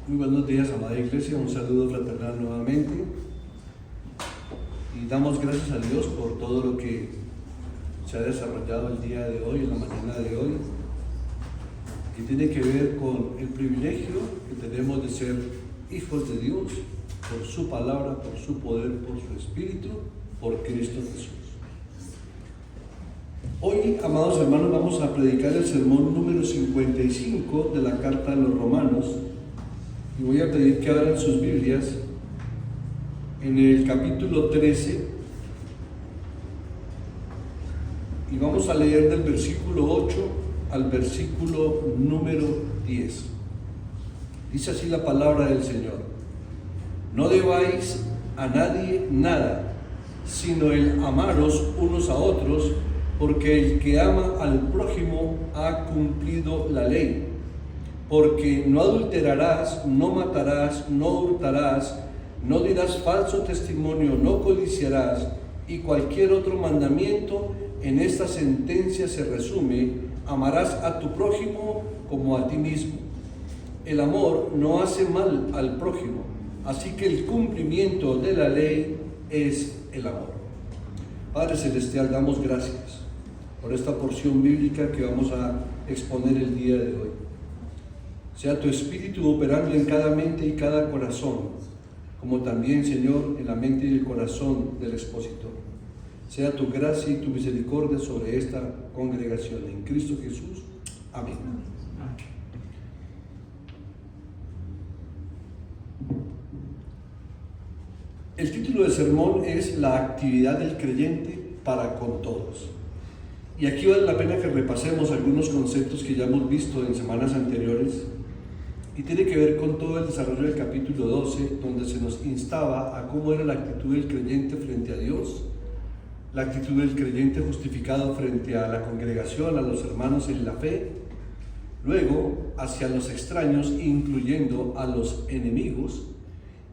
Muy buenos días, amada iglesia, un saludo fraternal nuevamente y damos gracias a Dios por todo lo que se ha desarrollado el día de hoy, en la mañana de hoy, que tiene que ver con el privilegio que tenemos de ser hijos de Dios por su palabra, por su poder, por su espíritu, por Cristo Jesús. Hoy, amados hermanos, vamos a predicar el sermón número 55 de la carta a los Romanos. Y voy a pedir que abran sus Biblias en el capítulo 13 y vamos a leer del versículo 8 al versículo número 10. Dice así la palabra del Señor: no debáis a nadie nada, sino el amaros unos a otros, porque el que ama al prójimo ha cumplido la ley. Porque no adulterarás, no matarás, no hurtarás, no dirás falso testimonio, no codiciarás, y cualquier otro mandamiento en esta sentencia se resume: amarás a tu prójimo como a ti mismo. El amor no hace mal al prójimo, así que el cumplimiento de la ley es el amor. Padre Celestial, damos gracias por esta porción bíblica que vamos a exponer el día de hoy. Sea tu espíritu operando en cada mente y cada corazón, como también, Señor, en la mente y el corazón del expositor. Sea tu gracia y tu misericordia sobre esta congregación. En Cristo Jesús. Amén. El título del sermón es La actividad del creyente para con todos. Y aquí vale la pena que repasemos algunos conceptos que ya hemos visto en semanas anteriores. Y tiene que ver con todo el desarrollo del capítulo 12, donde se nos instaba a cómo era la actitud del creyente frente a Dios, la actitud del creyente justificado frente a la congregación, a los hermanos en la fe, luego hacia los extraños, incluyendo a los enemigos.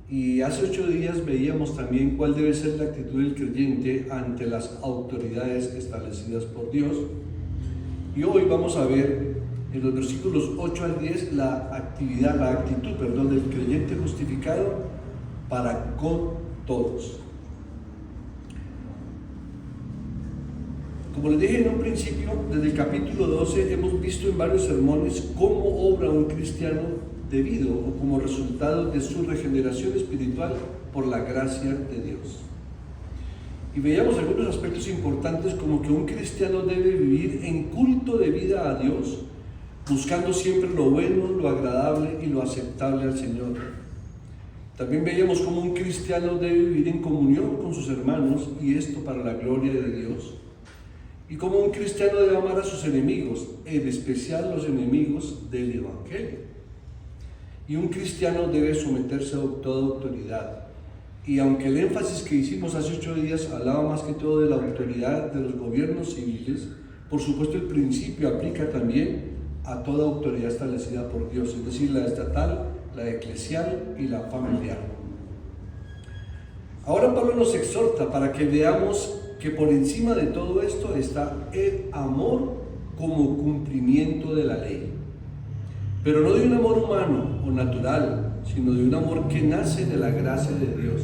Y hace 8 días veíamos también cuál debe ser la actitud del creyente ante las autoridades establecidas por Dios. Y hoy vamos a ver en los versículos 8 al 10 la actitud del creyente justificado para con todos. Como les dije en un principio, desde el capítulo 12 hemos visto en varios sermones cómo obra un cristiano debido o como resultado de su regeneración espiritual por la gracia de Dios. Y veíamos algunos aspectos importantes, como que un cristiano debe vivir en culto de vida a Dios, buscando siempre lo bueno, lo agradable y lo aceptable al Señor. También veíamos cómo un cristiano debe vivir en comunión con sus hermanos, y esto para la gloria de Dios. Y cómo un cristiano debe amar a sus enemigos, en especial los enemigos del Evangelio. Y un cristiano debe someterse a toda autoridad. Y aunque el énfasis que hicimos hace 8 días hablaba más que todo de la autoridad de los gobiernos civiles, por supuesto el principio aplica también a toda autoridad establecida por Dios, es decir, la estatal, la eclesial y la familiar. Ahora Pablo nos exhorta para que veamos que por encima de todo esto está el amor como cumplimiento de la ley. Pero no de un amor humano o natural, sino de un amor que nace de la gracia de Dios.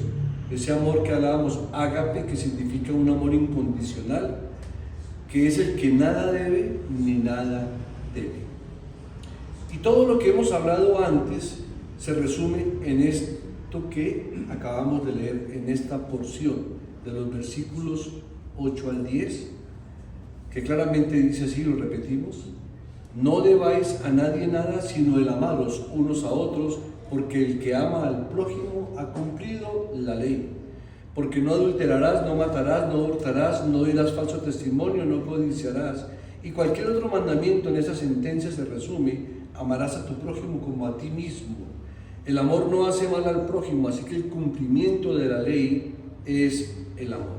Ese amor que hablábamos, ágape, que significa un amor incondicional, que es el que nada debe ni nada debe. Y todo lo que hemos hablado antes se resume en esto que acabamos de leer, en esta porción de los versículos 8 al 10, que claramente dice así, lo repetimos: no debáis a nadie nada, sino el amaros unos a otros, porque el que ama al prójimo ha cumplido la ley. Porque no adulterarás, no matarás, no hurtarás, no dirás falso testimonio, no codiciarás. Y cualquier otro mandamiento en esa sentencia se resume: amarás a tu prójimo como a ti mismo. El amor no hace mal al prójimo, así que el cumplimiento de la ley es el amor.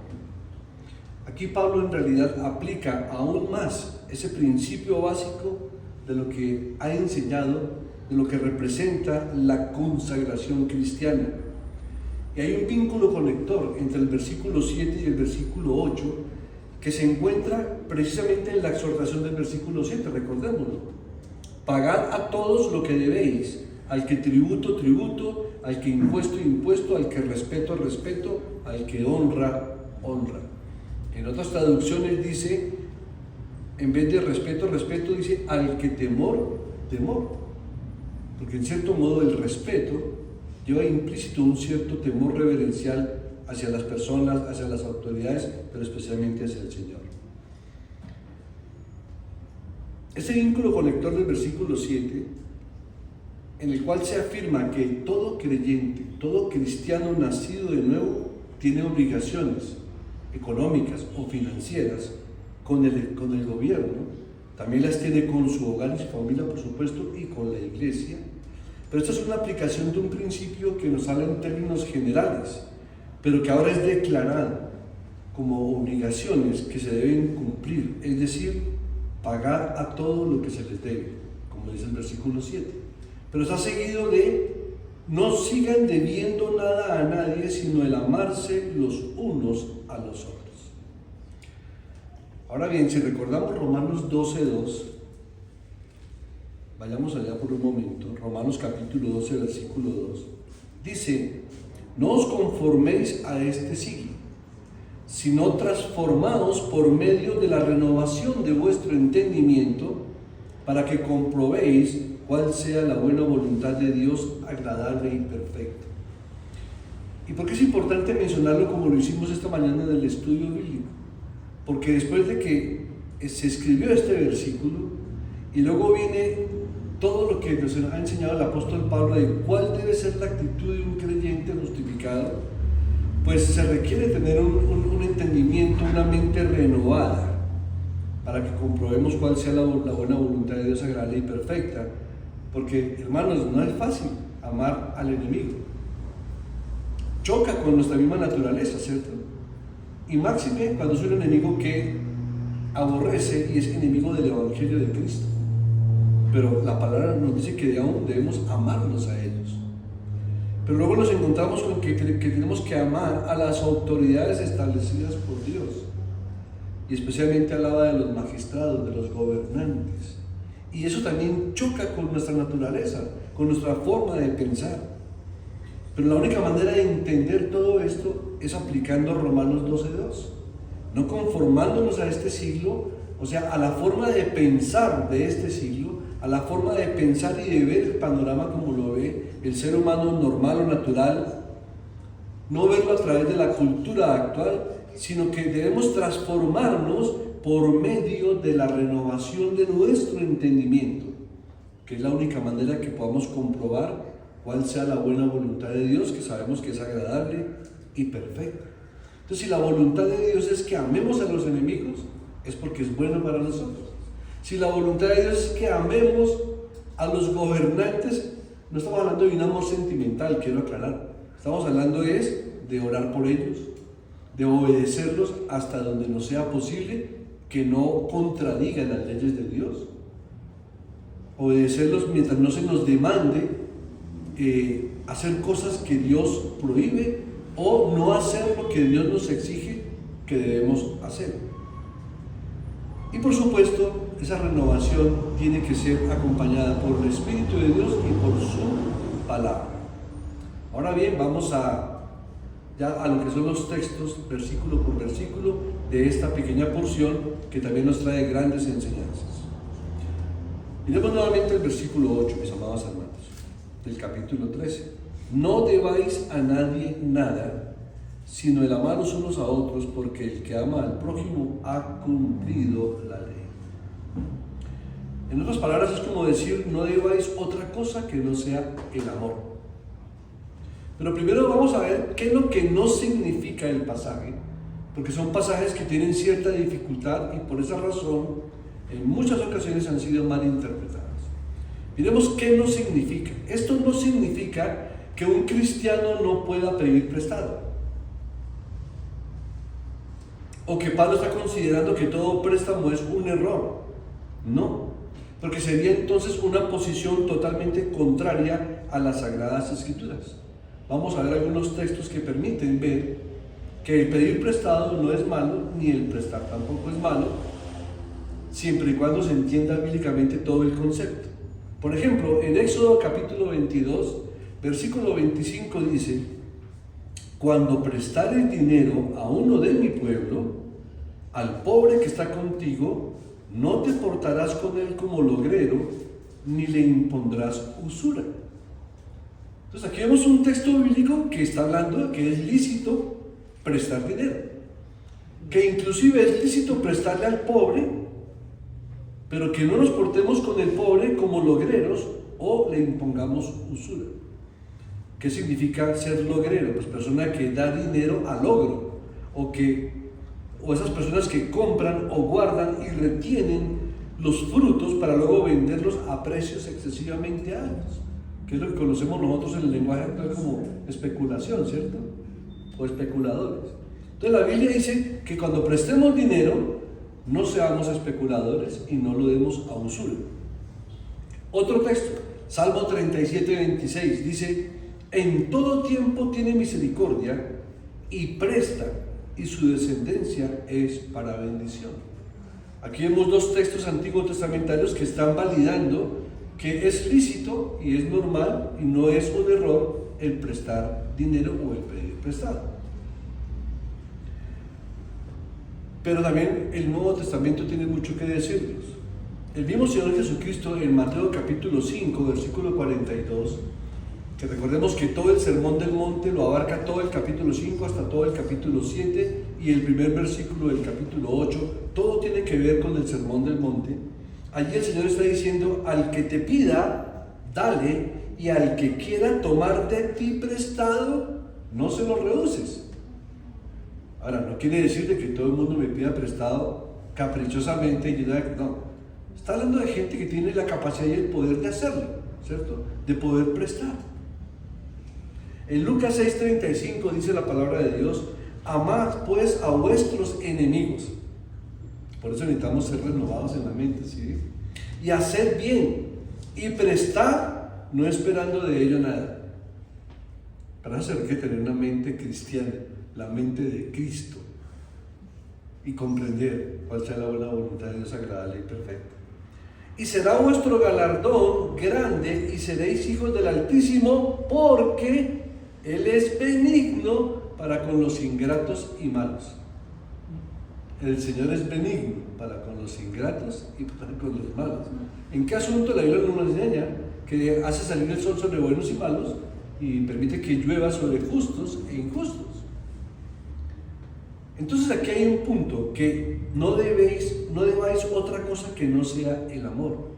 Aquí Pablo en realidad aplica aún más ese principio básico de lo que ha enseñado, de lo que representa la consagración cristiana. Y hay un vínculo conector entre el versículo 7 y el versículo 8 que se encuentra precisamente en la exhortación del versículo 7, recordémoslo. Pagad a todos lo que debéis, al que tributo, tributo, al que impuesto, impuesto, al que respeto, respeto, al que honra, honra. En otras traducciones dice, en vez de respeto, respeto, dice al que temor, temor. Porque en cierto modo el respeto lleva implícito un cierto temor reverencial hacia las personas, hacia las autoridades, pero especialmente hacia el Señor. Ese vínculo conector del versículo 7, en el cual se afirma que todo creyente, todo cristiano nacido de nuevo, tiene obligaciones económicas o financieras con el gobierno, también las tiene con su hogar y su familia, por supuesto, y con la iglesia. Pero esta es una aplicación de un principio que nos habla en términos generales, pero que ahora es declarado como obligaciones que se deben cumplir, es decir, pagar a todo lo que se les debe, como dice el versículo 7. Pero está seguido de no sigan debiendo nada a nadie, sino el amarse los unos a los otros. Ahora bien, si recordamos Romanos 12:2, vayamos allá por un momento. Romanos capítulo 12, versículo 2, dice: no os conforméis a este siglo, sino transformados por medio de la renovación de vuestro entendimiento, para que comprobéis cuál sea la buena voluntad de Dios, agradable y perfecta. ¿Y por qué es importante mencionarlo como lo hicimos esta mañana en el estudio bíblico? Porque después de que se escribió este versículo, y luego viene todo lo que nos ha enseñado el apóstol Pablo de cuál debe ser la actitud de un creyente justificado, pues se requiere tener un entendimiento, una mente renovada, para que comprobemos cuál sea la buena voluntad de Dios, agradable y perfecta. Porque, hermanos, no es fácil amar al enemigo. Choca con nuestra misma naturaleza, ¿cierto? Y máxime cuando es un enemigo que aborrece y es enemigo del Evangelio de Cristo. Pero la palabra nos dice que aún debemos amarlos a ellos. Pero luego nos encontramos con que tenemos que amar a las autoridades establecidas por Dios. Y especialmente hablaba de los magistrados, de los gobernantes. Y eso también choca con nuestra naturaleza, con nuestra forma de pensar. Pero la única manera de entender todo esto es aplicando Romanos 12:2. No conformándonos a este siglo, o sea, a la forma de pensar de este siglo, a la forma de pensar y de ver el panorama como lo ve el ser humano normal o natural, no verlo a través de la cultura actual, sino que debemos transformarnos por medio de la renovación de nuestro entendimiento, que es la única manera que podamos comprobar cuál sea la buena voluntad de Dios, que sabemos que es agradable y perfecta. Entonces, si la voluntad de Dios es que amemos a los enemigos, es porque es bueno para nosotros. Si la voluntad de Dios es que amemos a los gobernantes, no estamos hablando de un amor sentimental, quiero aclarar. Estamos hablando de orar por ellos, de obedecerlos hasta donde nos sea posible, que no contradigan las leyes de Dios. Obedecerlos mientras no se nos demande hacer cosas que Dios prohíbe o no hacer lo que Dios nos exige que debemos hacer. Y por supuesto, esa renovación tiene que ser acompañada por el Espíritu de Dios y por su palabra. Ahora bien, vamos ya a lo que son los textos, versículo por versículo, de esta pequeña porción que también nos trae grandes enseñanzas. Miremos nuevamente el versículo 8, mis amados hermanos, del capítulo 13. No debáis a nadie nada, sino el amaros unos a otros, porque el que ama al prójimo ha cumplido la ley. En otras palabras, es como decir, no debáis otra cosa que no sea el amor. Pero primero vamos a ver qué es lo que no significa el pasaje, porque son pasajes que tienen cierta dificultad y por esa razón en muchas ocasiones han sido mal interpretadas. Miremos qué no significa. Esto no significa que un cristiano no pueda pedir prestado, o que Pablo está considerando que todo préstamo es un error. No, porque sería entonces una posición totalmente contraria a las Sagradas Escrituras. Vamos a ver algunos textos que permiten ver que el pedir prestado no es malo, ni el prestar tampoco es malo, siempre y cuando se entienda bíblicamente todo el concepto. Por ejemplo, en Éxodo capítulo 22, versículo 25 dice: cuando prestares dinero a uno de mi pueblo, al pobre que está contigo, no te portarás con él como logrero, ni le impondrás usura. Entonces aquí vemos un texto bíblico que está hablando de que es lícito prestar dinero, que inclusive es lícito prestarle al pobre, pero que no nos portemos con el pobre como logreros o le impongamos usura. ¿Qué significa ser logrero? Pues persona que da dinero a logro, o esas personas que compran o guardan y retienen los frutos para luego venderlos a precios excesivamente altos, que es lo que conocemos nosotros en el lenguaje actual como especulación, ¿cierto? O especuladores. Entonces la Biblia dice que cuando prestemos dinero no seamos especuladores y no lo demos a usura. Otro texto, Salmo 37, 26, dice: en todo tiempo tiene misericordia y presta, y su descendencia es para bendición. Aquí vemos dos textos antiguos testamentarios que están validando que es lícito y es normal y no es un error el prestar dinero o el pedir prestado. Pero también el Nuevo Testamento tiene mucho que decirnos. El mismo Señor Jesucristo en Mateo capítulo 5, versículo 42, que recordemos que todo el Sermón del Monte lo abarca todo el capítulo 5 hasta todo el capítulo 7 y el primer versículo del capítulo 8, todo tiene que ver con el Sermón del Monte. Allí el Señor está diciendo: al que te pida, dale, y al que quiera tomar de ti prestado, no se lo rehuses. Ahora, no quiere decir de que todo el mundo me pida prestado caprichosamente y no. Está hablando de gente que tiene la capacidad y el poder de hacerlo, ¿cierto? De poder prestar. En Lucas 6:35 dice la palabra de Dios: amad pues a vuestros enemigos. Por eso necesitamos ser renovados en la mente, ¿sí? Y hacer bien y prestar, no esperando de ello nada. Para eso hay que tener una mente cristiana, la mente de Cristo, y comprender cuál sea la buena voluntad de Dios, agradable y perfecta. Y será vuestro galardón grande y seréis hijos del Altísimo, porque Él es benigno para con los ingratos y malos. El Señor es benigno para con los ingratos y para con los malos. ¿En qué asunto la Biblia nos enseña que hace salir el sol sobre buenos y malos y permite que llueva sobre justos e injustos? Entonces aquí hay un punto, que no debáis otra cosa que no sea el amor.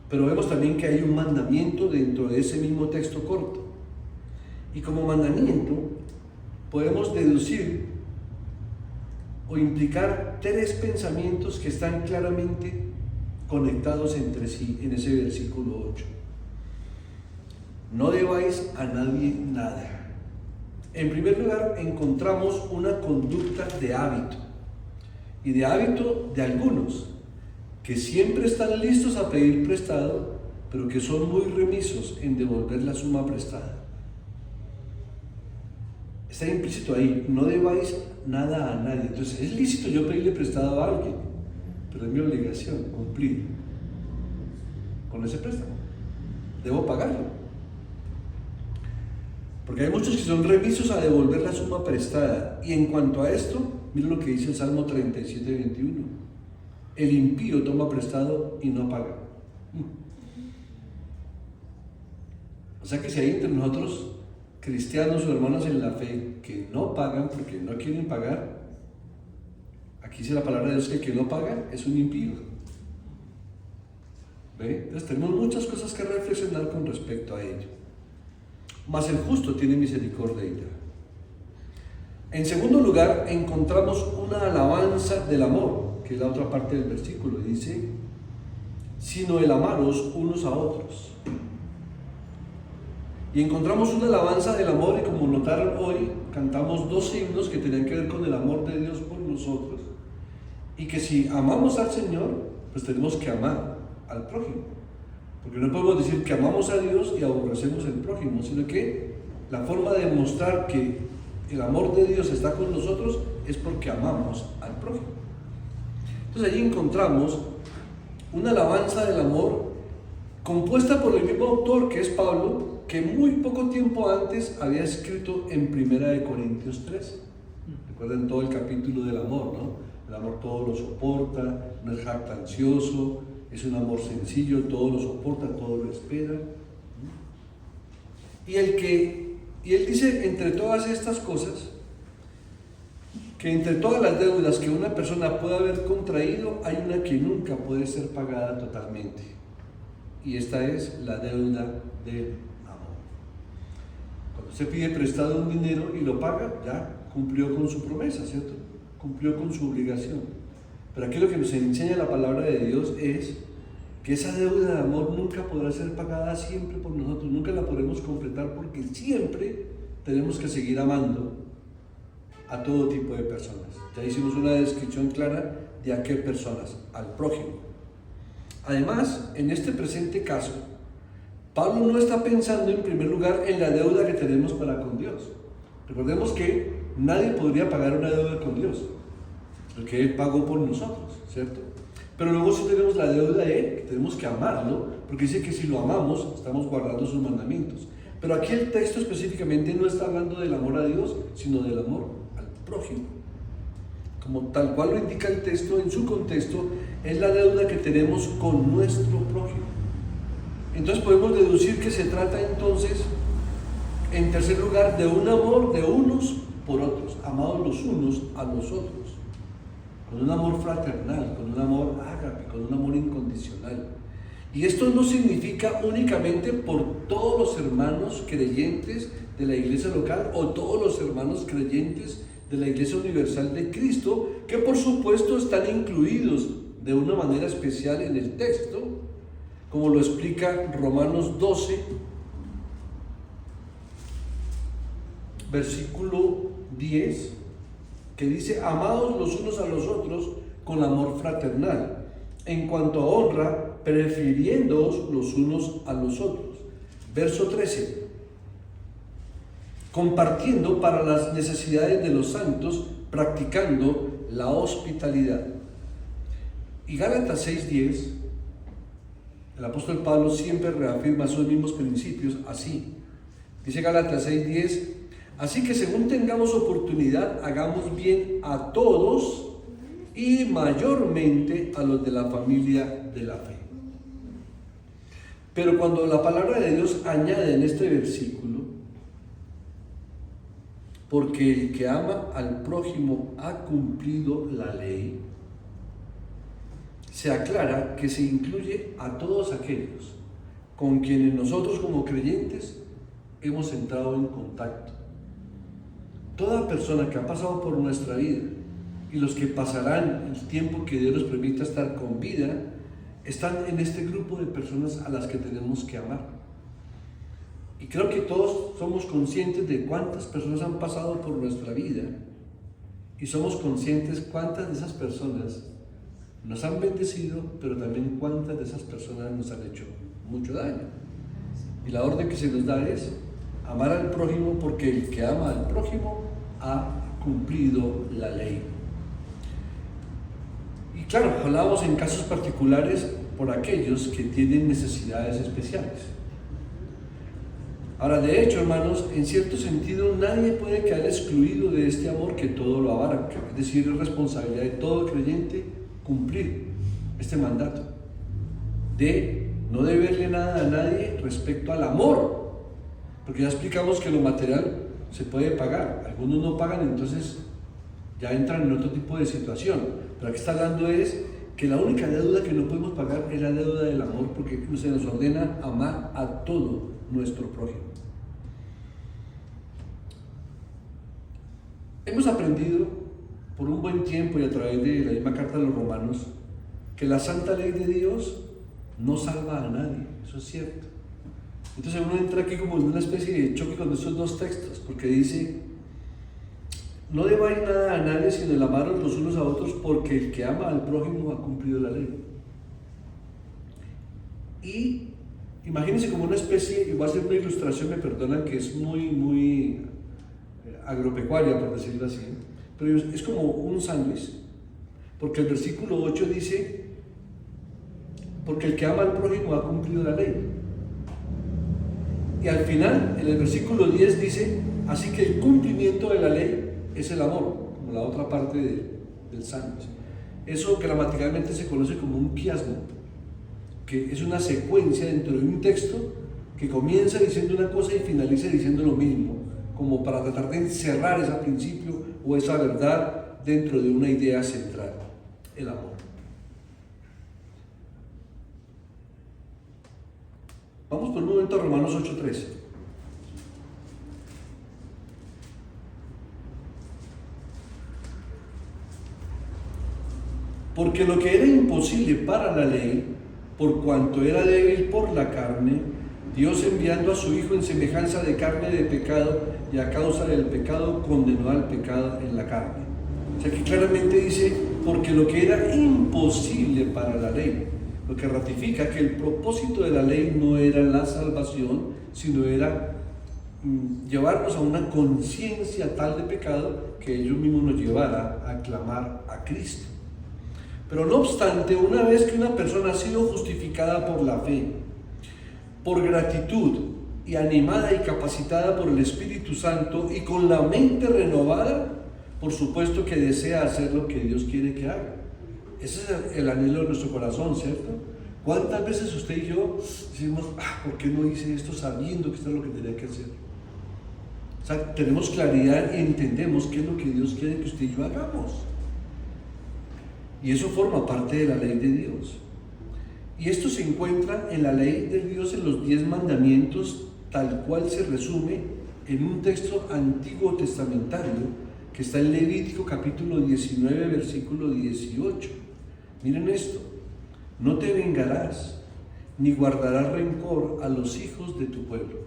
Pero vemos también que hay un mandamiento dentro de ese mismo texto corto. Y como mandamiento podemos deducir o implicar tres pensamientos que están claramente conectados entre sí en ese versículo 8. No debáis a nadie nada. En primer lugar, encontramos una conducta de hábito, y de hábito de algunos, que siempre están listos a pedir prestado, pero que son muy remisos en devolver la suma prestada. Está implícito ahí: no debáis nada a nadie. Entonces, es lícito yo pedirle prestado a alguien, pero es mi obligación cumplir con ese préstamo. Debo pagarlo. Porque hay muchos que son remisos a devolver la suma prestada. Y en cuanto a esto, miren lo que dice el Salmo 37, 21. El impío toma prestado y no paga. O sea que si hay entre nosotros cristianos o hermanos en la fe que no pagan porque no quieren pagar, aquí dice la palabra de Dios que el que no paga es un impío. ¿Ve? Entonces tenemos muchas cosas que reflexionar con respecto a ello. Mas el justo tiene misericordia de ella. En segundo lugar, encontramos una alabanza del amor, que es la otra parte del versículo. Dice: sino el amaros unos a otros. Y encontramos una alabanza del amor, y como notaron hoy, cantamos dos himnos que tenían que ver con el amor de Dios por nosotros. Y que si amamos al Señor, pues tenemos que amar al prójimo. Porque no podemos decir que amamos a Dios y aborrecemos al prójimo, sino que la forma de mostrar que el amor de Dios está con nosotros es porque amamos al prójimo. Entonces allí encontramos una alabanza del amor compuesta por el mismo autor que es Pablo, que muy poco tiempo antes había escrito en Primera de Corintios 13. Recuerden todo el capítulo del amor, ¿no? El amor todo lo soporta, no es jactancioso, es un amor sencillo, todo lo soporta, todo lo espera. Y él dice, entre todas estas cosas, que entre todas las deudas que una persona puede haber contraído, hay una que nunca puede ser pagada totalmente. Y esta es la deuda del amor. Cuando usted pide prestado un dinero y lo paga, ya cumplió con su promesa, ¿cierto? Cumplió con su obligación. Pero aquí lo que nos enseña la palabra de Dios es que esa deuda de amor nunca podrá ser pagada siempre por nosotros, nunca la podremos completar porque siempre tenemos que seguir amando a todo tipo de personas. Ya hicimos una descripción clara de a qué personas, al prójimo. Además, en este presente caso, Pablo no está pensando en primer lugar en la deuda que tenemos para con Dios. Recordemos que nadie podría pagar una deuda con Dios, porque Él pagó por nosotros, ¿cierto? Pero luego sí tenemos la deuda de Él, que tenemos que amarlo, porque dice que si lo amamos, estamos guardando sus mandamientos. Pero aquí el texto específicamente no está hablando del amor a Dios, sino del amor al prójimo. Como tal cual lo indica el texto, en su contexto, es la deuda que tenemos con nuestro prójimo. Entonces podemos deducir que se trata entonces, en tercer lugar, de un amor de unos por otros, amados los unos a los otros, con un amor fraternal, con un amor ágape, con un amor incondicional. Y esto no significa únicamente por todos los hermanos creyentes de la iglesia local o todos los hermanos creyentes de la Iglesia Universal de Cristo, que por supuesto están incluidos de una manera especial en el texto, como lo explica Romanos 12, versículo 10, que dice: amados los unos a los otros con amor fraternal, en cuanto a honra, prefiriéndoos los unos a los otros. Verso 13, compartiendo para las necesidades de los santos, practicando la hospitalidad. Y Gálatas 6:10, el apóstol Pablo siempre reafirma sus mismos principios así. Dice Gálatas 6:10, así que según tengamos oportunidad, hagamos bien a todos y mayormente a los de la familia de la fe. Pero cuando la palabra de Dios añade en este versículo, porque el que ama al prójimo ha cumplido la ley, se aclara que se incluye a todos aquellos con quienes nosotros como creyentes hemos entrado en contacto. Toda persona que ha pasado por nuestra vida y los que pasarán el tiempo que Dios nos permita estar con vida, están en este grupo de personas a las que tenemos que amar. Y creo que todos somos conscientes de cuántas personas han pasado por nuestra vida y somos conscientes cuántas de esas personas nos han bendecido, pero también cuántas de esas personas nos han hecho mucho daño. Y la orden que se nos da es amar al prójimo, porque el que ama al prójimo ha cumplido la ley. Y claro, hablamos en casos particulares por aquellos que tienen necesidades especiales. Ahora, de hecho, hermanos, en cierto sentido nadie puede quedar excluido de este amor que todo lo abarca. Es decir, es responsabilidad de todo creyente cumplir este mandato de no deberle nada a nadie respecto al amor, porque ya explicamos que lo material se puede pagar, algunos no pagan, entonces ya entran en otro tipo de situación, pero aquí está hablando es que la única deuda que no podemos pagar es la deuda del amor, porque se nos ordena amar a todo nuestro prójimo. Hemos aprendido por un buen tiempo y a través de la misma carta de los Romanos que la santa ley de Dios no salva a nadie, eso es cierto. Entonces uno entra aquí como en una especie de choque con estos dos textos, porque dice: no debáis nada a nadie sino el amaros los unos a otros, porque el que ama al prójimo ha cumplido la ley. Y imagínense como una especie, y voy a hacer una ilustración, me perdonan, que es muy agropecuaria, por decirlo así, pero es como un sándwich, porque el versículo 8 dice: porque el que ama al prójimo ha cumplido la ley. Y al final, en el versículo 10 dice, así que el cumplimiento de la ley es el amor, como la otra parte del sándwich. Eso gramaticalmente se conoce como un quiasmo, que es una secuencia dentro de un texto que comienza diciendo una cosa y finaliza diciendo lo mismo, como para tratar de encerrar ese principio o esa verdad dentro de una idea central, el amor. Vamos por un momento a Romanos 8:13. Porque lo que era imposible para la ley, por cuanto era débil por la carne, Dios enviando a su Hijo en semejanza de carne de pecado, y a causa del pecado condenó al pecado en la carne. O sea que claramente dice, porque lo que era imposible para la ley, lo que ratifica que el propósito de la ley no era la salvación, sino era llevarnos a una conciencia tal de pecado que ellos mismos nos llevara a clamar a Cristo. Pero no obstante, una vez que una persona ha sido justificada por la fe, por gratitud y animada y capacitada por el Espíritu Santo y con la mente renovada, por supuesto que desea hacer lo que Dios quiere que haga. Ese es el anhelo de nuestro corazón, ¿cierto? ¿Cuántas veces usted y yo decimos, ¿por qué no hice esto sabiendo que esto es lo que tenía que hacer? O sea, tenemos claridad y entendemos qué es lo que Dios quiere que usted y yo hagamos. Y eso forma parte de la ley de Dios. Y esto se encuentra en la ley de Dios, en los 10 mandamientos, tal cual se resume en un texto antiguo testamentario que está en Levítico capítulo 19, versículo 18. Miren esto: no te vengarás, ni guardarás rencor a los hijos de tu pueblo.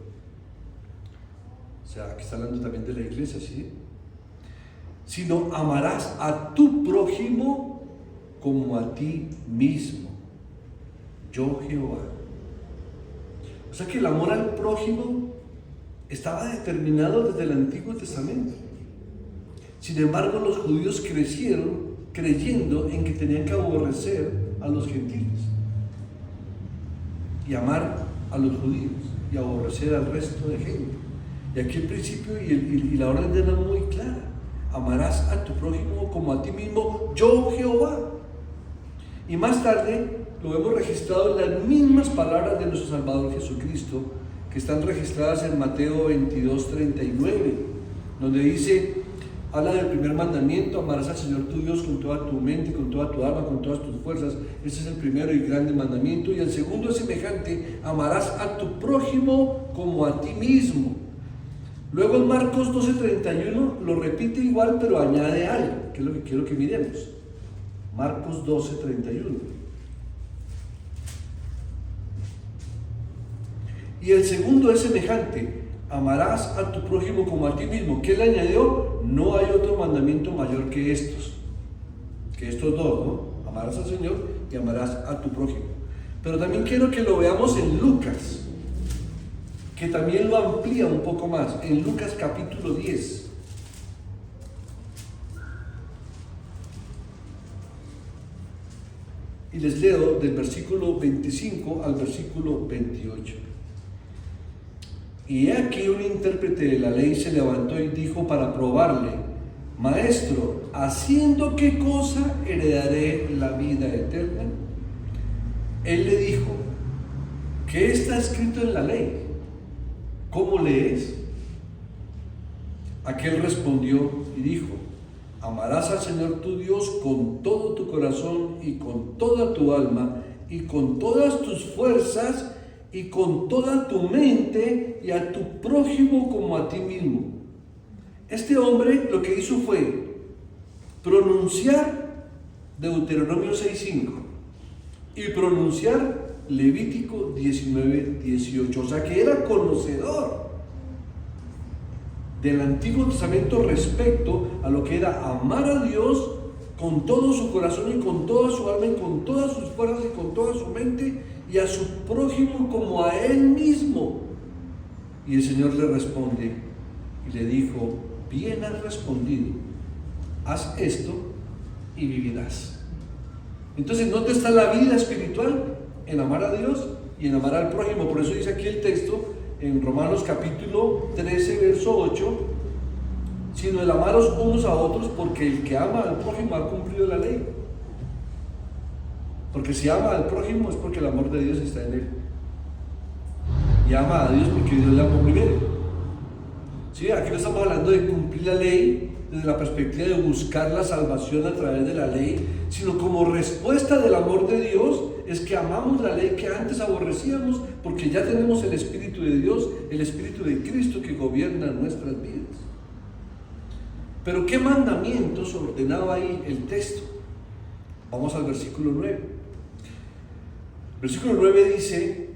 O sea, aquí está hablando también de la iglesia, ¿sí? Sino amarás a tu prójimo como a ti mismo, yo Jehová. O sea que el amor al prójimo estaba determinado desde el Antiguo Testamento. Sin embargo, los judíos crecieron creyendo en que tenían que aborrecer a los gentiles y amar a los judíos y aborrecer al resto de gente. Y aquí el principio y la orden era muy clara: amarás a tu prójimo como a ti mismo, yo Jehová. Y más tarde lo hemos registrado en las mismas palabras de nuestro Salvador Jesucristo, que están registradas en Mateo 22:39, donde dice, habla del primer mandamiento: amarás al Señor tu Dios con toda tu mente, con toda tu alma, con todas tus fuerzas. Ese es el primero y grande mandamiento. Y el segundo es semejante: amarás a tu prójimo como a ti mismo. Luego en Marcos 12:31 lo repite igual, pero añade algo, que es lo que quiero que miremos. Marcos 12:31. Y el segundo es semejante: amarás a tu prójimo como a ti mismo. ¿Qué le añadió? No hay otro mandamiento mayor que estos dos, ¿no? Amarás al Señor y amarás a tu prójimo. Pero también quiero que lo veamos en Lucas, que también lo amplía un poco más, en Lucas capítulo 10. Y les leo del versículo 25 al versículo 28. Y he aquí un intérprete de la ley se levantó y dijo para probarle: Maestro, ¿haciendo qué cosa heredaré la vida eterna? Él le dijo: ¿qué está escrito en la ley? ¿Cómo lees? Aquel respondió y dijo: amarás al Señor tu Dios con todo tu corazón y con toda tu alma y con todas tus fuerzas y con toda tu mente, y a tu prójimo como a ti mismo. Este hombre lo que hizo fue pronunciar Deuteronomio 6:5 y pronunciar Levítico 19:18. O sea que era conocedor del Antiguo Testamento respecto a lo que era amar a Dios con todo su corazón y con toda su alma y con todas sus fuerzas y con toda su mente, y a su prójimo como a él mismo. Y el Señor le responde y le dijo: bien has respondido, haz esto y vivirás. Entonces, ¿dónde está la vida espiritual? en amar a Dios y en amar al prójimo. Por eso dice aquí el texto en Romanos capítulo 13, verso 8, sino el amaros unos a otros, porque el que ama al prójimo ha cumplido la ley. Porque si ama al prójimo es porque el amor de Dios está en él. Y ama a Dios porque Dios le amó primero. ¿Sí? Aquí no estamos hablando de cumplir la ley desde la perspectiva de buscar la salvación a través de la ley, sino como respuesta del amor de Dios es que amamos la ley que antes aborrecíamos, porque ya tenemos el Espíritu de Dios, el Espíritu de Cristo que gobierna nuestras vidas. Pero ¿qué mandamientos ordenaba ahí el texto? Vamos al versículo 9. Versículo 9 dice: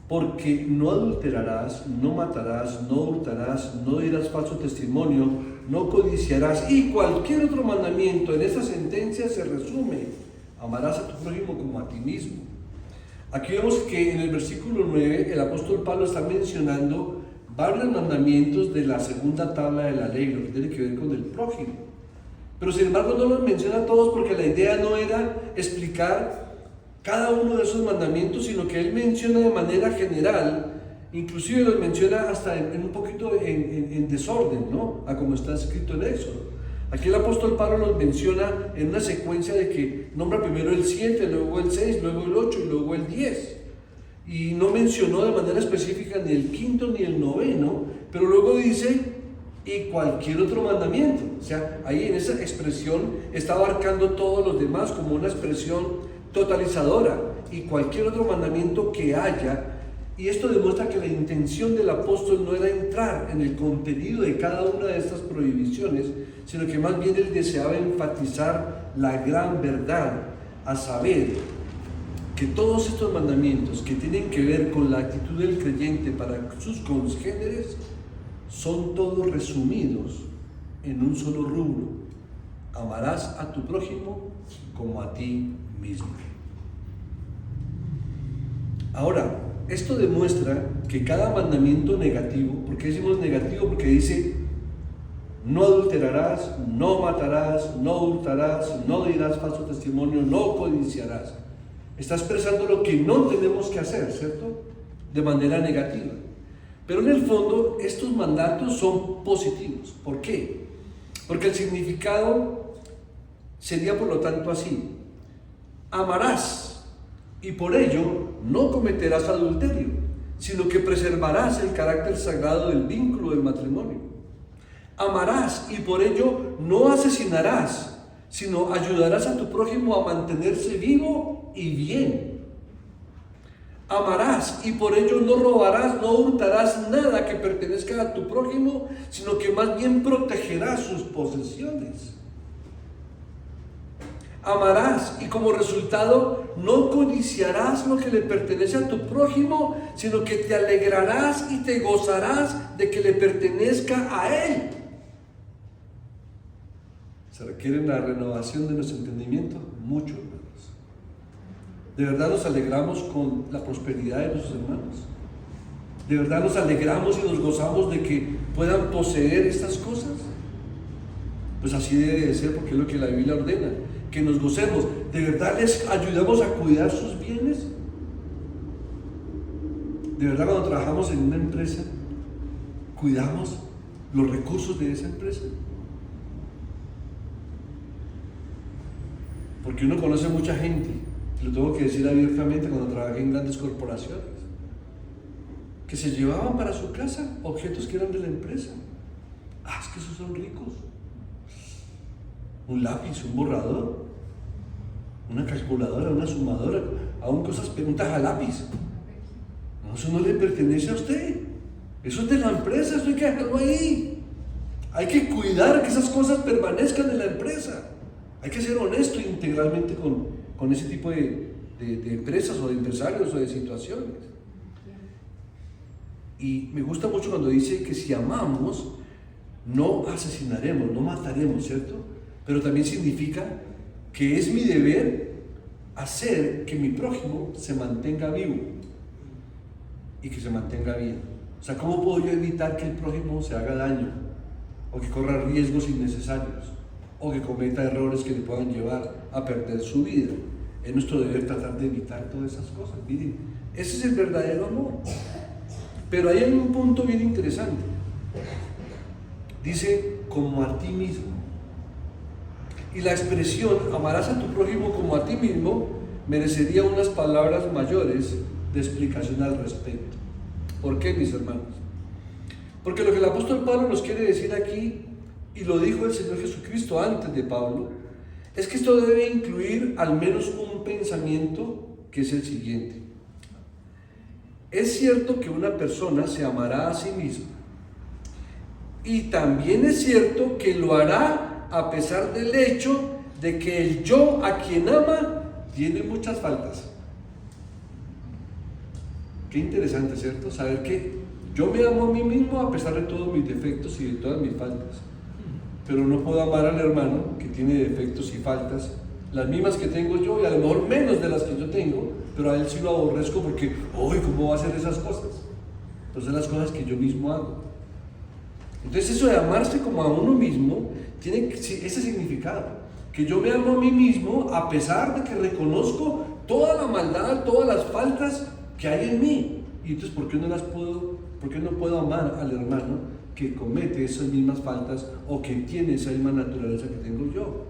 porque no adulterarás, no matarás, no hurtarás, no dirás falso testimonio, no codiciarás, y cualquier otro mandamiento en esta sentencia se resume: amarás a tu prójimo como a ti mismo. Aquí vemos que en el versículo 9 el apóstol Pablo está mencionando varios mandamientos de la segunda tabla de la ley, lo que tiene que ver con el prójimo. Pero sin embargo no los menciona todos, porque la idea no era explicar cada uno de esos mandamientos, sino que él menciona de manera general, inclusive los menciona hasta en un poquito en desorden, ¿no? A como está escrito en Éxodo. Aquí el apóstol Pablo los menciona en una secuencia de que nombra primero el 7, luego el 6, luego el 8 y luego el 10. Y no mencionó de manera específica ni el quinto ni el noveno, pero luego dice: y cualquier otro mandamiento. O sea, ahí en esa expresión está abarcando todos los demás como una expresión totalizadora, y cualquier otro mandamiento que haya. Y esto demuestra que la intención del apóstol no era entrar en el contenido de cada una de estas prohibiciones, sino que más bien él deseaba enfatizar la gran verdad, a saber que todos estos mandamientos que tienen que ver con la actitud del creyente para sus congéneres son todos resumidos en un solo rubro: amarás a tu prójimo como a ti mismo. Ahora, esto demuestra que cada mandamiento negativo, ¿por qué decimos negativo? Porque dice: no adulterarás, no matarás, no hurtarás, no dirás falso testimonio, no codiciarás. Está expresando lo que no tenemos que hacer, ¿cierto? De manera negativa. Pero en el fondo estos mandatos son positivos. ¿Por qué? Porque el significado sería por lo tanto así: amarás, y por ello no cometerás adulterio, sino que preservarás el carácter sagrado del vínculo del matrimonio. Amarás, y por ello no asesinarás, sino ayudarás a tu prójimo a mantenerse vivo y bien. Amarás, y por ello no robarás, no hurtarás nada que pertenezca a tu prójimo, sino que más bien protegerás sus posesiones. Amarás, y como resultado no codiciarás lo que le pertenece a tu prójimo, sino que te alegrarás y te gozarás de que le pertenezca a él. ¿Se requiere una renovación de nuestro entendimiento? Mucho, hermanos. ¿De verdad nos alegramos con la prosperidad de nuestros hermanos? ¿De verdad nos alegramos y nos gozamos de que puedan poseer estas cosas? Pues así debe de ser, porque es lo que la Biblia ordena, que nos gocemos. ¿De verdad les ayudamos a cuidar sus bienes? ¿De verdad cuando trabajamos en una empresa cuidamos los recursos de esa empresa? Porque uno conoce mucha gente, lo tengo que decir abiertamente, cuando trabajé en grandes corporaciones, que se llevaban para su casa objetos que eran de la empresa. Es que esos son ricos. Un lápiz, un borrador, una calculadora, una sumadora, aún cosas, preguntas a lápiz. No, eso no le pertenece a usted, eso es de la empresa, eso hay que dejarlo ahí. Hay que cuidar que esas cosas permanezcan en la empresa. Hay que ser honesto integralmente con ese tipo de empresas o de empresarios o de situaciones. Y me gusta mucho cuando dice que si amamos, no asesinaremos, no mataremos, ¿cierto? Pero también significa que es mi deber hacer que mi prójimo se mantenga vivo y que se mantenga bien. O sea, ¿cómo puedo yo evitar que el prójimo se haga daño o que corra riesgos innecesarios o que cometa errores que le puedan llevar a perder su vida? Es nuestro deber tratar de evitar todas esas cosas. Miren, ese es el verdadero amor. Pero ahí hay un punto bien interesante. Dice, como a ti mismo. Y la expresión, amarás a tu prójimo como a ti mismo, merecería unas palabras mayores de explicación al respecto. ¿Por qué, mis hermanos? Porque lo que el apóstol Pablo nos quiere decir aquí, y lo dijo el Señor Jesucristo antes de Pablo, es que esto debe incluir al menos un pensamiento, que es el siguiente. Es cierto que una persona se amará a sí misma, y también es cierto que lo hará a pesar del hecho de que el yo a quien ama tiene muchas faltas. Qué interesante, ¿cierto? Saber que yo me amo a mí mismo a pesar de todos mis defectos y de todas mis faltas. Pero no puedo amar al hermano que tiene defectos y faltas, las mismas que tengo yo y a lo mejor menos de las que yo tengo, pero a él sí lo aborrezco porque, uy, ¿cómo va a hacer esas cosas? Pues son las cosas que yo mismo hago. Entonces eso de amarse como a uno mismo tiene ese significado, que yo me amo a mí mismo a pesar de que reconozco toda la maldad, todas las faltas que hay en mí. Y entonces, ¿por qué no puedo amar al hermano que comete esas mismas faltas o que tiene esa misma naturaleza que tengo yo?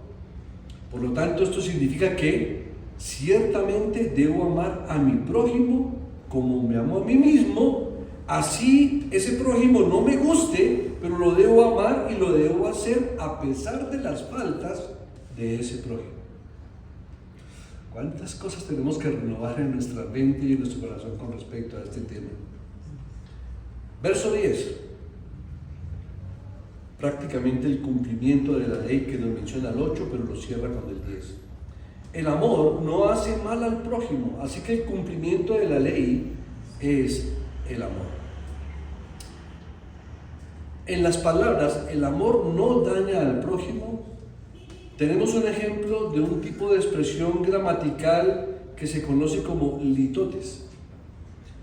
Por lo tanto, esto significa que ciertamente debo amar a mi prójimo como me amo a mí mismo, así ese prójimo no me guste, pero lo debo amar y lo debo hacer a pesar de las faltas de ese prójimo. ¿Cuántas cosas tenemos que renovar en nuestra mente y en nuestro corazón con respecto a este tema? Verso 10. Prácticamente el cumplimiento de la ley que nos menciona el 8, pero lo cierra con el 10. El amor no hace mal al prójimo, así que el cumplimiento de la ley es el amor. En las palabras, el amor no daña al prójimo. Tenemos un ejemplo de un tipo de expresión gramatical que se conoce como litotes.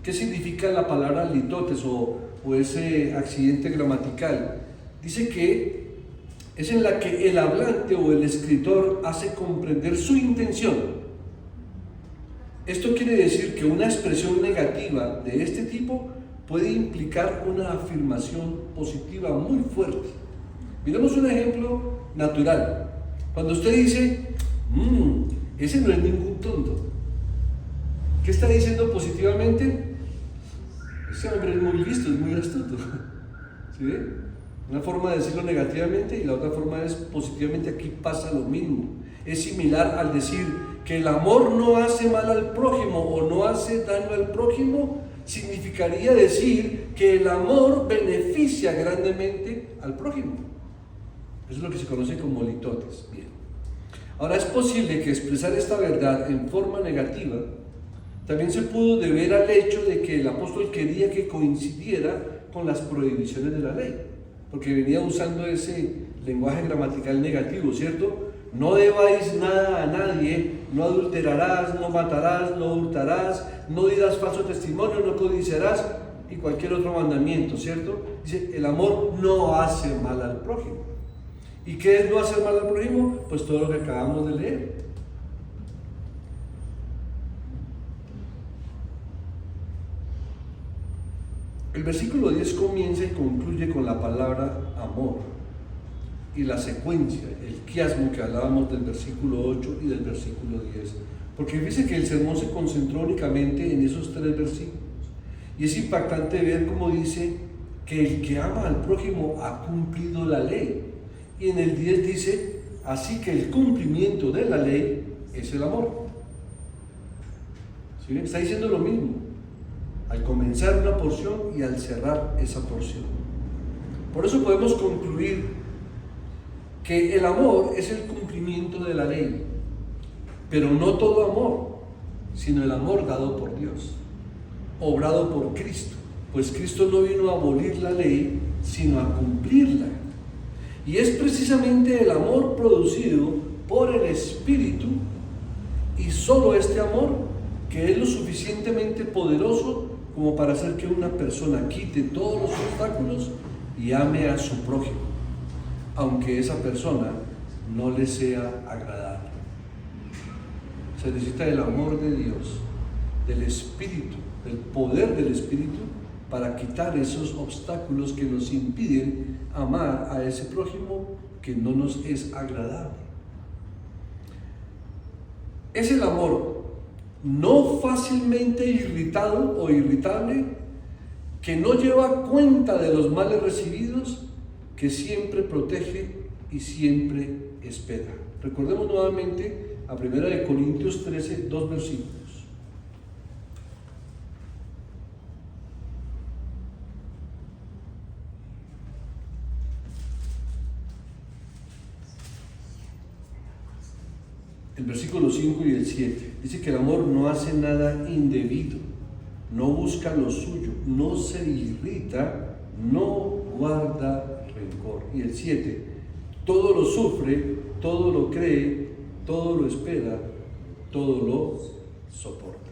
¿Qué significa la palabra litotes o ese accidente gramatical? Dice que es en la que el hablante o el escritor hace comprender su intención. Esto quiere decir que una expresión negativa de este tipo puede implicar una afirmación positiva muy fuerte. Miremos un ejemplo natural. Cuando usted dice, ese no es ningún tonto, ¿qué está diciendo positivamente? Ese hombre es muy listo, es muy astuto. ¿Sí ve? Una forma de decirlo negativamente y la otra forma es positivamente. Aquí pasa lo mismo. Es similar al decir que el amor no hace mal al prójimo o no hace daño al prójimo. Significaría decir que el amor beneficia grandemente al prójimo. Eso es lo que se conoce como litotes. Bien. Ahora, es posible que expresar esta verdad en forma negativa también se pudo deber al hecho de que el apóstol quería que coincidiera con las prohibiciones de la ley, porque venía usando ese lenguaje gramatical negativo, ¿cierto? No debáis nada a nadie, no adulterarás, no matarás, no hurtarás, no dirás falso testimonio, no codiciarás y cualquier otro mandamiento, ¿cierto? Dice, el amor no hace mal al prójimo. ¿Y qué es no hacer mal al prójimo? Pues todo lo que acabamos de leer. El versículo 10 comienza y concluye con la palabra amor y la secuencia, el quiasmo que hablábamos del versículo 8 y del versículo 10, porque fíjense que el sermón se concentró únicamente en esos 3 versículos y es impactante ver cómo dice que el que ama al prójimo ha cumplido la ley, y en el 10 dice, así que el cumplimiento de la ley es el amor. ¿Sí? Está diciendo lo mismo al comenzar una porción y al cerrar esa porción. Por eso podemos concluir que el amor es el cumplimiento de la ley, pero no todo amor, sino el amor dado por Dios, obrado por Cristo, pues Cristo no vino a abolir la ley, sino a cumplirla. Y es precisamente el amor producido por el Espíritu, y solo este amor, que es lo suficientemente poderoso como para hacer que una persona quite todos los obstáculos y ame a su prójimo, aunque esa persona no le sea agradable. Se necesita del amor de Dios, del Espíritu, del poder del Espíritu, para quitar esos obstáculos que nos impiden amar a ese prójimo que no nos es agradable. Es el amor no fácilmente irritado o irritable, que no lleva cuenta de los males recibidos, que siempre protege y siempre espera. Recordemos nuevamente a 1 Corintios 13, 2 versículos. El versículo 5 y el 7 dice que el amor no hace nada indebido, no busca lo suyo, no se irrita, no guarda rencor. Y el 7, todo lo sufre, todo lo cree, todo lo espera, todo lo soporta.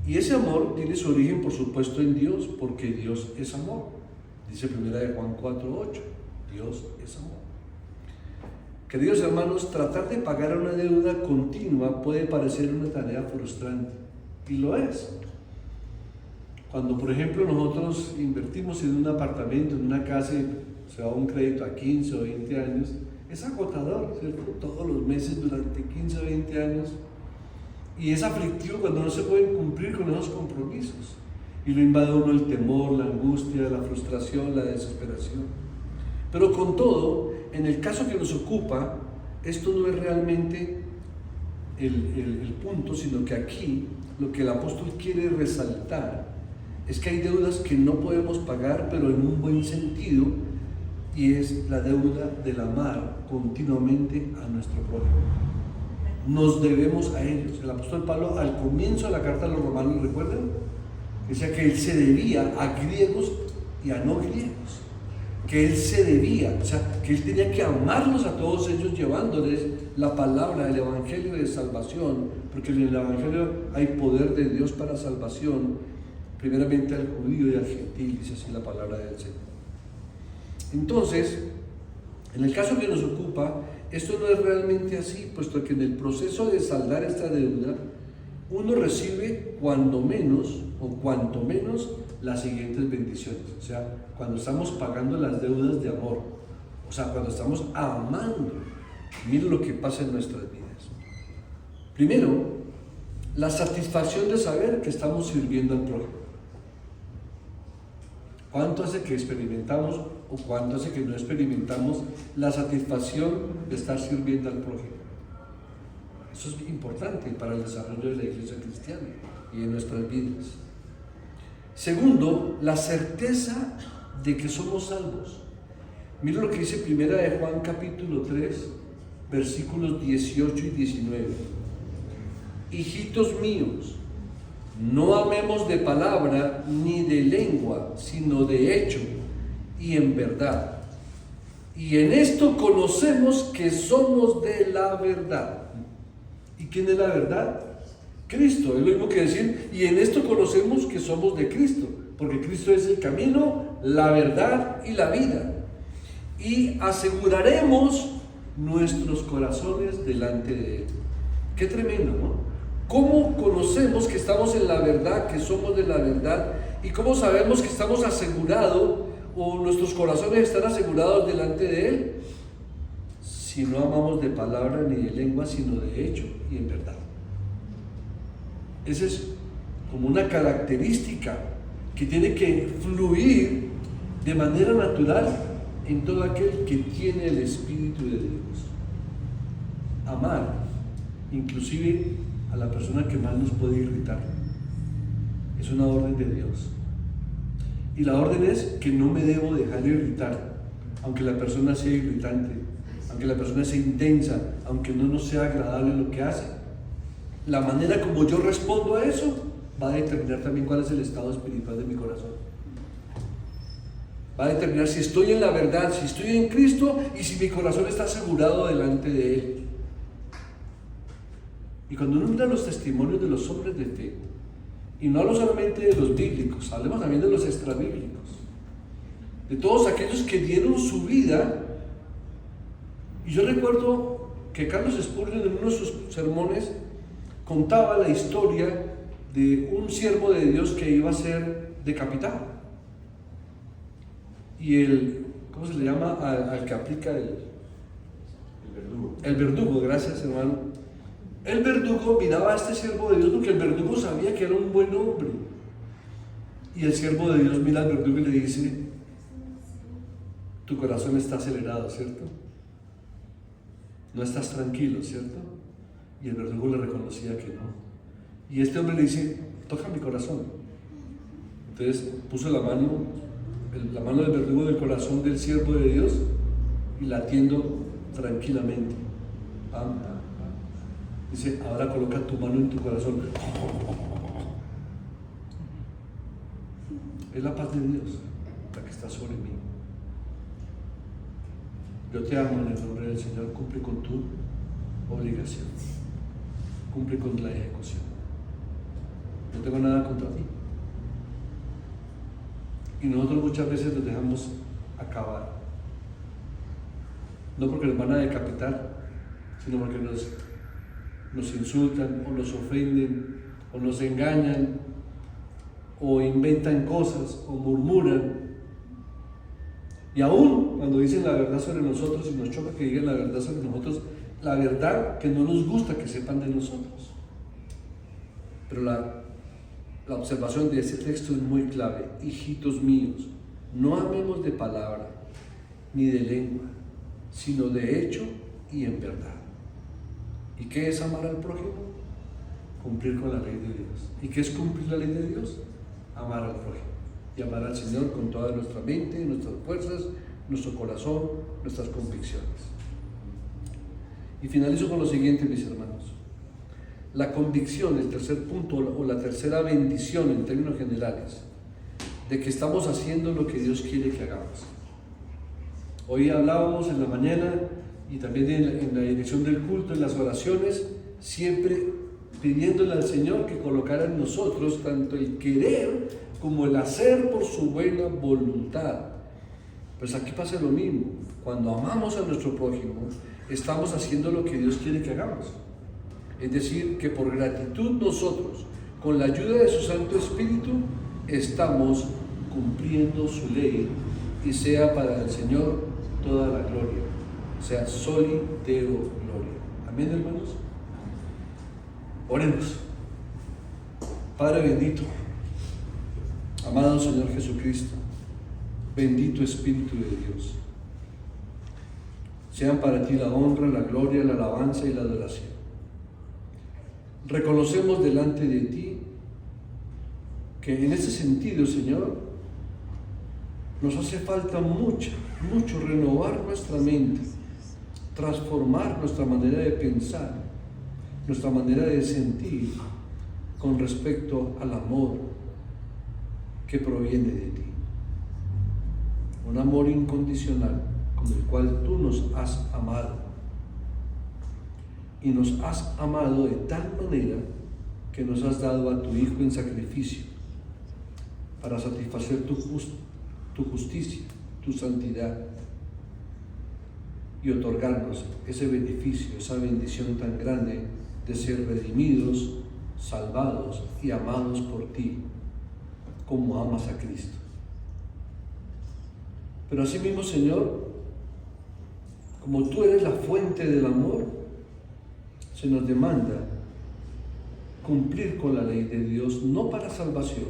Y ese amor tiene su origen, por supuesto, en Dios, porque Dios es amor. Dice 1 Juan 4:8, Dios es amor. Queridos hermanos, tratar de pagar una deuda continua puede parecer una tarea frustrante, y lo es. Cuando, por ejemplo, nosotros invertimos en un apartamento, en una casa, se da un crédito a 15 o 20 años, es agotador, ¿cierto? Todos los meses durante 15 o 20 años, y es aflictivo cuando no se pueden cumplir con esos compromisos, y lo invade a uno el temor, la angustia, la frustración, la desesperación. Pero con todo, en el caso que nos ocupa, esto no es realmente el punto, sino que aquí lo que el apóstol quiere resaltar es que hay deudas que no podemos pagar, pero en un buen sentido, y es la deuda del amar continuamente a nuestro prójimo. Nos debemos a ellos. El apóstol Pablo, al comienzo de la carta a los romanos, ¿recuerdan? Decía que él se debía a griegos y a no griegos. Que él se debía, o sea, que él tenía que amarlos a todos ellos, llevándoles la palabra, el evangelio de salvación, porque en el evangelio hay poder de Dios para salvación, primeramente al judío y al gentil, dice así la palabra del Señor. Entonces, en el caso que nos ocupa, esto no es realmente así, puesto que en el proceso de saldar esta deuda, uno recibe cuanto menos las siguientes bendiciones. O sea, cuando estamos pagando las deudas de amor, o sea, cuando estamos amando, miren lo que pasa en nuestras vidas. Primero, la satisfacción de saber que estamos sirviendo al prójimo. ¿Cuánto hace que experimentamos o cuánto hace que no experimentamos la satisfacción de estar sirviendo al prójimo? Eso es importante para el desarrollo de la iglesia cristiana y en nuestras vidas. Segundo, la certeza de que somos salvos. Mira lo que dice 1 Juan capítulo 3, versículos 18 y 19. Hijitos míos, no amemos de palabra ni de lengua, sino de hecho y en verdad. Y en esto conocemos que somos de la verdad. ¿Y quién es la verdad? Cristo. Es lo mismo que decir, y en esto conocemos que somos de Cristo, porque Cristo es el camino, la verdad y la vida. Y aseguraremos nuestros corazones delante de Él. Qué tremendo, ¿no? ¿Cómo conocemos que estamos en la verdad, que somos de la verdad? ¿Y cómo sabemos que estamos asegurados o nuestros corazones están asegurados delante de Él? Si no amamos de palabra ni de lengua, sino de hecho y en verdad. Esa es como una característica que tiene que fluir de manera natural en todo aquel que tiene el Espíritu de Dios. Amar, inclusive a la persona que más nos puede irritar, es una orden de Dios. Y la orden es que no me debo dejar irritar, aunque la persona sea irritante, aunque la persona sea intensa, aunque no nos sea agradable lo que hace. La manera como yo respondo a eso va a determinar también cuál es el estado espiritual de mi corazón. Va a determinar si estoy en la verdad, si estoy en Cristo y si mi corazón está asegurado delante de Él. Y cuando uno mira los testimonios de los hombres de fe, y no hablo solamente de los bíblicos, hablemos también de los extrabíblicos, de todos aquellos que dieron su vida. Y yo recuerdo que Carlos Spurgeon en uno de sus sermones contaba la historia de un siervo de Dios que iba a ser decapitado. Y ¿cómo se le llama al que aplica el verdugo? El verdugo, gracias hermano. El verdugo miraba a este siervo de Dios porque el verdugo sabía que era un buen hombre. Y el siervo de Dios mira al verdugo y le dice: tu corazón está acelerado, ¿cierto? No estás tranquilo, ¿cierto? Y el verdugo le reconocía que no. Y este hombre le dice: toca mi corazón. Entonces puso la mano del verdugo del corazón del siervo de Dios y latiendo tranquilamente. Pam, pam, pam. Dice: ahora coloca tu mano en tu corazón. Es la paz de Dios la que está sobre mí. Yo te amo en el nombre del Señor. Cumple con tu obligación, cumple con la ejecución. No tengo nada contra ti. Y nosotros muchas veces nos dejamos acabar, no porque nos van a decapitar, sino porque nos insultan o nos ofenden o nos engañan o inventan cosas o murmuran. Y aún cuando dicen la verdad sobre nosotros y nos choca que digan la verdad sobre nosotros, la verdad que no nos gusta que sepan de nosotros. Pero la observación de ese texto es muy clave. Hijitos míos, no amemos de palabra ni de lengua, sino de hecho y en verdad. ¿Y qué es amar al prójimo? Cumplir con la ley de Dios. ¿Y qué es cumplir la ley de Dios? Amar al prójimo. Y amar al Señor con toda nuestra mente, nuestras fuerzas, nuestro corazón, nuestras convicciones. Y finalizo con lo siguiente, mis hermanos. La convicción, el tercer punto o la tercera bendición en términos generales, de que estamos haciendo lo que Dios quiere que hagamos. Hoy hablábamos en la mañana y también en la dirección del culto, en las oraciones, siempre pidiéndole al Señor que colocara en nosotros tanto el querer como el hacer por su buena voluntad. Pues aquí pasa lo mismo. Cuando amamos a nuestro prójimo, estamos haciendo lo que Dios quiere que hagamos. Es decir, que por gratitud nosotros, con la ayuda de su Santo Espíritu, estamos cumpliendo su ley, y sea para el Señor toda la gloria, sea soli Deo gloria. Amén, hermanos. Oremos. Padre bendito, amado Señor Jesucristo, bendito Espíritu de Dios, sean para ti la honra, la gloria, la alabanza y la adoración. Reconocemos delante de ti que en ese sentido, Señor, nos hace falta mucho renovar nuestra mente, transformar nuestra manera de pensar, nuestra manera de sentir con respecto al amor que proviene de ti. Un amor incondicional con el cual tú nos has amado. Y nos has amado de tal manera que nos has dado a tu Hijo en sacrificio para satisfacer tu justicia, tu santidad, y otorgarnos ese beneficio, esa bendición tan grande de ser redimidos, salvados y amados por ti, como amas a Cristo. Pero asimismo, Señor, como tú eres la fuente del amor, se nos demanda cumplir con la ley de Dios, no para salvación,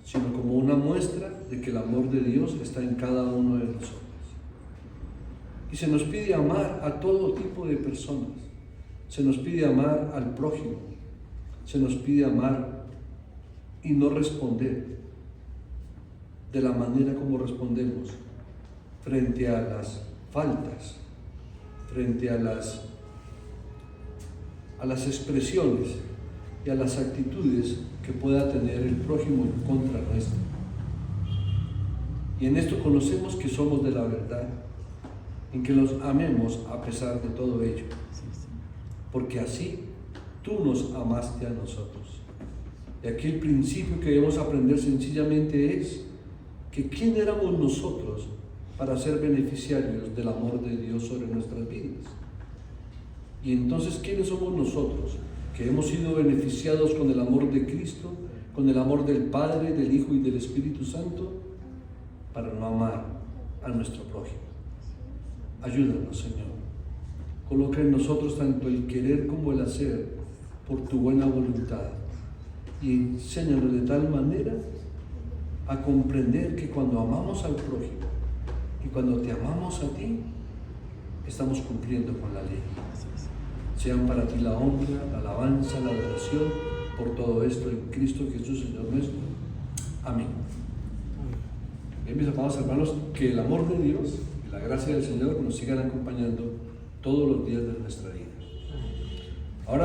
sino como una muestra de que el amor de Dios está en cada uno de nosotros. Y se nos pide amar a todo tipo de personas, se nos pide amar al prójimo, se nos pide amar y no responder de la manera como respondemos frente a las faltas, frente a las expresiones y a las actitudes que pueda tener el prójimo en contra nuestra. Y en esto conocemos que somos de la verdad, en que los amemos a pesar de todo ello, porque así tú nos amaste a nosotros. Y aquí el principio que debemos aprender sencillamente es que ¿quién éramos nosotros para ser beneficiarios del amor de Dios sobre nuestras vidas? Y entonces, ¿quiénes somos nosotros? Que hemos sido beneficiados con el amor de Cristo, con el amor del Padre, del Hijo y del Espíritu Santo, para no amar a nuestro prójimo. Ayúdanos, Señor. Coloca en nosotros tanto el querer como el hacer por tu buena voluntad. Y enséñanos de tal manera a comprender que cuando amamos al prójimo y cuando te amamos a ti, estamos cumpliendo con la ley. Sean para ti la honra, la alabanza, la adoración por todo esto en Cristo Jesús, Señor nuestro. Amén. Bien, mis amados hermanos, que el amor de Dios y la gracia del Señor nos sigan acompañando todos los días de nuestra vida. Ahora